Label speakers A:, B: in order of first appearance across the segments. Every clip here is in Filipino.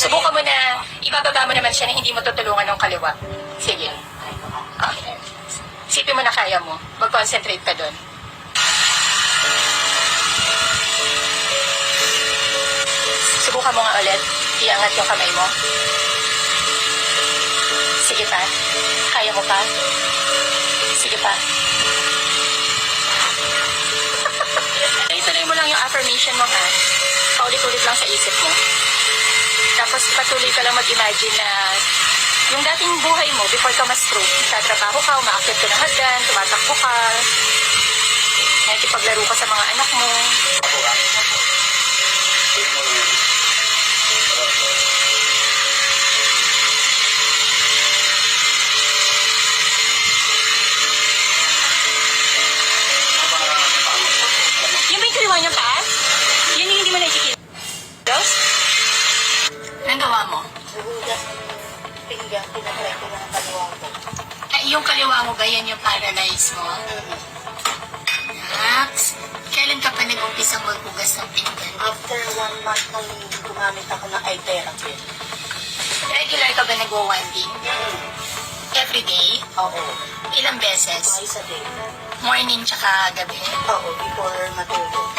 A: Subukan mo na, ibababa mo naman siya na hindi mo tutulungan ng kaliwa. Sige. Okay. Isipin mo na kaya mo. Mag-concentrate ka doon. Subukan mo nga ulit. Iangat yung kamay mo. Sige pa. Kaya mo pa? Sige pa. Ituloy mo lang yung affirmation mo, ha? Paulit-ulit lang sa isip mo. Tapos patuloy ka lang mag-imagine na yung dating buhay mo before ka ma-stroke, tatrabaho ka, umaakyat ka ng hagdan, tumatakbo ka, nakikipaglaro ka sa mga anak mo. Yung may kaliwa niyang taas? Yun yung hindi mo nakikita. Dos? Anong gawa mo?
B: Pinatry ko ng kaliwa ko.
A: Yung kaliwa mo ba yan yung paralyze mo? Max, kailan ka pa nag-umpisang maghugas ng pinggan?
B: After 1 month nung gumamit ako ng eye therapy.
A: Regular ka ba nag-wanding? Every day?
B: Oo.
A: Ilang beses?
B: Twice a day.
A: Morning tsaka gabi?
B: Oo, before matulog.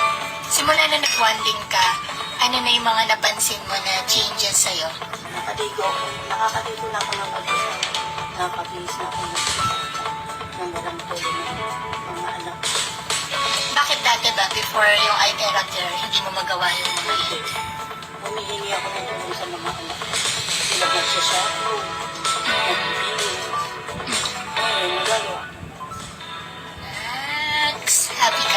A: Simula na nag-wanding ka, ano na yung mga napansin mo na changes sa'yo?
B: Nakakaligo na ako ng mag-isa. Nakabihis na ako ng walang tulong ng mga anak.
A: Bakit dati ba, before yung eye therapy, hindi mo magawa yung mga
B: Hindi. Humihingi ako ng tulong sa mga anak. Sila nagsasako, nagbibili. Ayun, nagagawa.
A: Max, happy ka